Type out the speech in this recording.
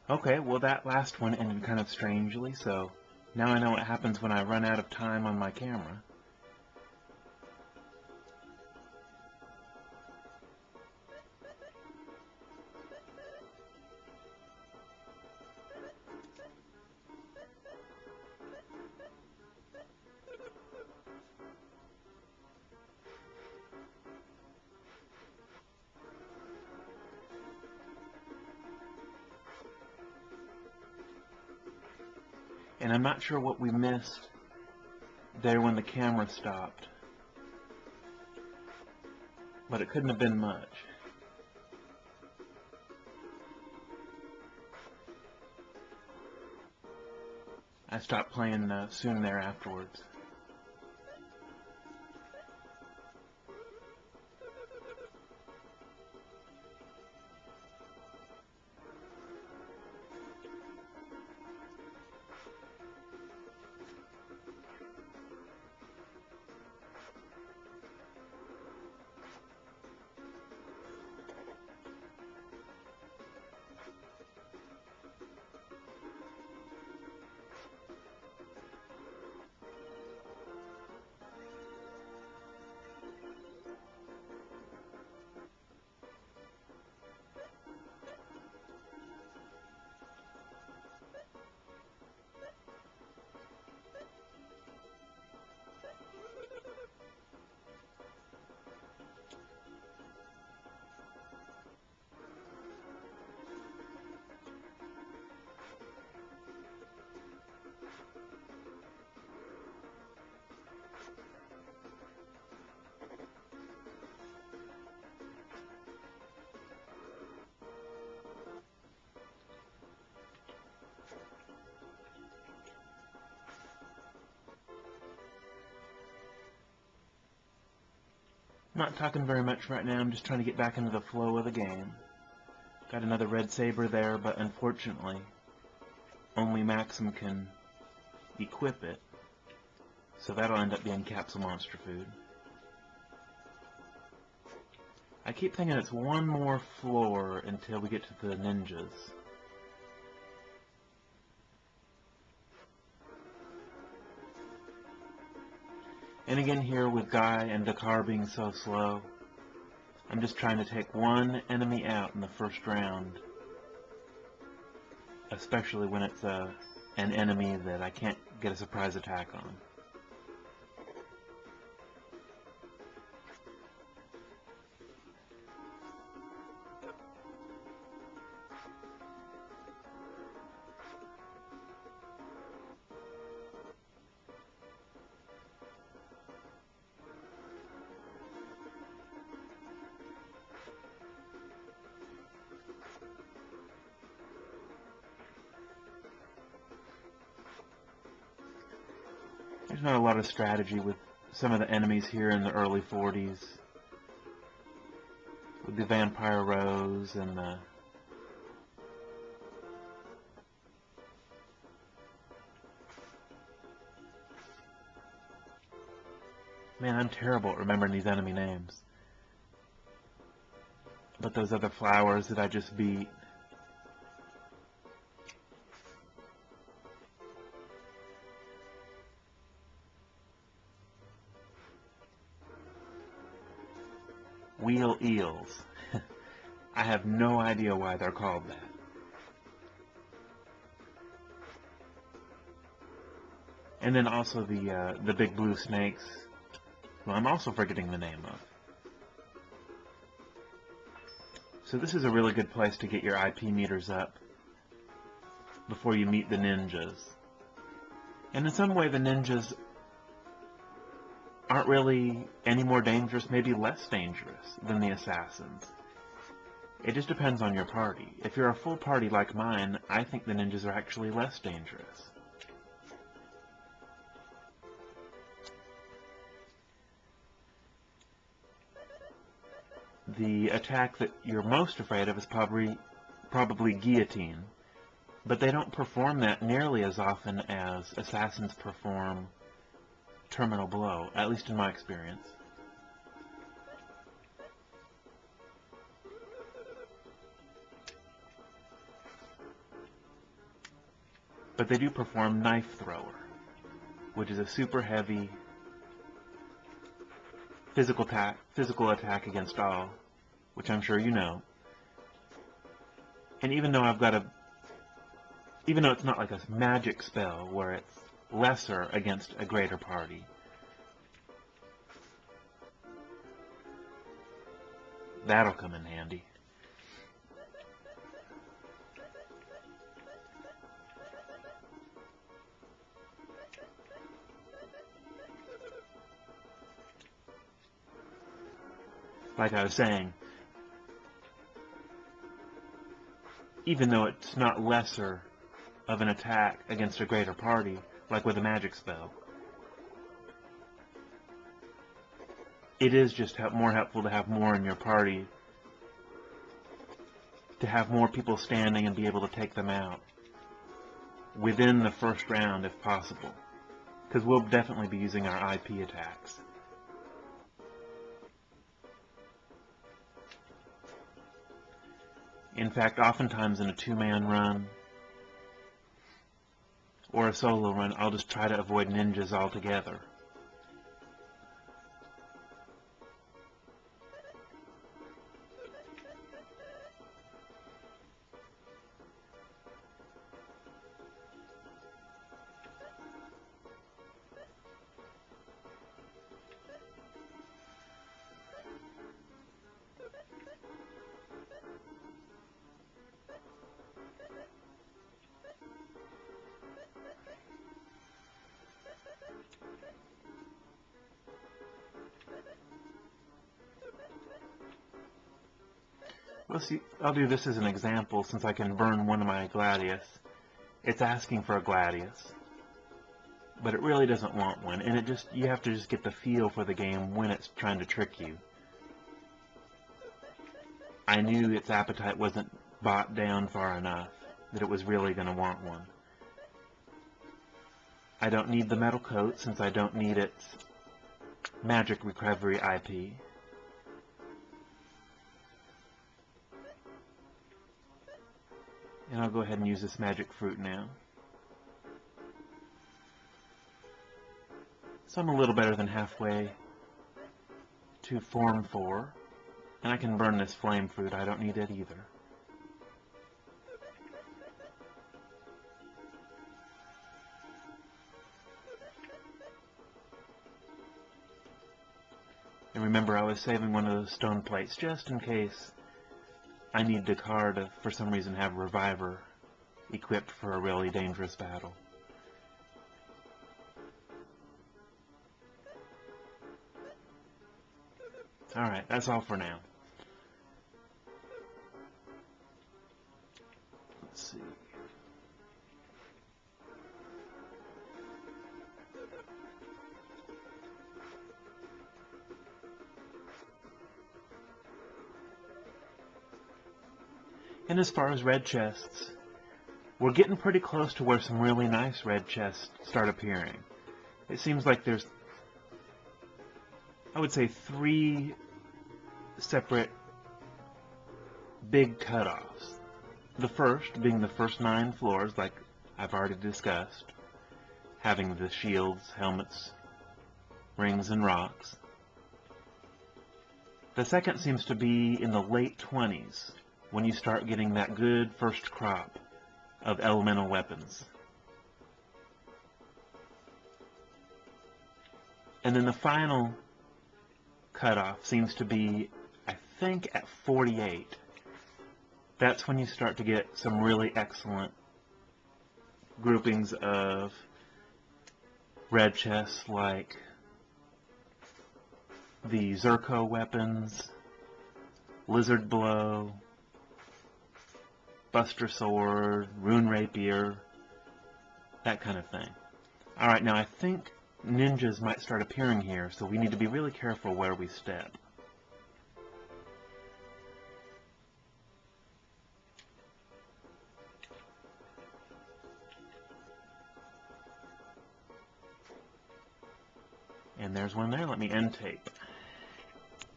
Okay, well that last one ended kind of strangely, so now I know what happens when I run out of time on my camera. And I'm not sure what we missed there when the camera stopped, but it couldn't have been much. I stopped playing soon there afterwards. I'm not talking very much right now, I'm just trying to get back into the flow of the game. Got another red saber there, but unfortunately, only Maxim can equip it, so that'll end up being capsule monster food. I keep thinking it's one more floor until we get to the ninjas. And again here with Guy and Dakar being so slow, I'm just trying to take one enemy out in the first round, especially when it's an enemy that I can't get a surprise attack on. There's not a lot of strategy with some of the enemies here in the early 40s. With the Vampire Rose and the... Man, I'm terrible at remembering these enemy names. But those other flowers that I just beat... Wheel eels. I have no idea why they're called that. And then also the big blue snakes, who I'm also forgetting the name of. So this is a really good place to get your IP meters up before you meet the ninjas. And in some way the ninjas aren't really any more dangerous, maybe less dangerous than the assassins. It just depends on your party. If you're a full party like mine, I think the ninjas are actually less dangerous. The attack that you're most afraid of is probably guillotine, but they don't perform that nearly as often as assassins perform terminal blow, at least in my experience. but they do perform Knife Thrower, which is a super heavy physical attack against all, which I'm sure you know. And even though it's not like a magic spell where it's lesser against a greater party, that'll come in handy. Like I was saying, even though it's not lesser of an attack against a greater party, like with a magic spell, it is just more helpful to have more in your party, to have more people standing and be able to take them out within the first round if possible, because we'll definitely be using our IP attacks. In fact, oftentimes in a two-man run or a solo run, I'll just try to avoid ninjas altogether. Well, see, I'll do this as an example since I can burn one of my Gladius. It's asking for a Gladius, but it really doesn't want one, and you have to just get the feel for the game when it's trying to trick you. I knew its appetite wasn't bought down far enough that it was really going to want one. I don't need the metal coat since I don't need its magic recovery IP. And I'll go ahead and use this magic fruit now. So I'm a little better than halfway to Form 4. And I can burn this flame fruit. I don't need it either. And remember, I was saving one of those stone plates just in case I need Dakar to, for some reason, have Reviver equipped for a really dangerous battle. Alright, that's all for now. Let's see. And as far as red chests, we're getting pretty close to where some really nice red chests start appearing. It seems like there's, I would say, 3 separate big cutoffs. The first being the first 9 floors, like I've already discussed, having the shields, helmets, rings, and rocks. The second seems to be in the late 20s, when you start getting that good first crop of elemental weapons. And then the final cutoff seems to be, I think, at 48. That's when you start to get some really excellent groupings of red chests like the Zerko weapons, Lizard Blow, Buster Sword, Rune Rapier, that kind of thing. Alright, now I think ninjas might start appearing here, so we need to be really careful where we step. And there's one there. Let me end tape.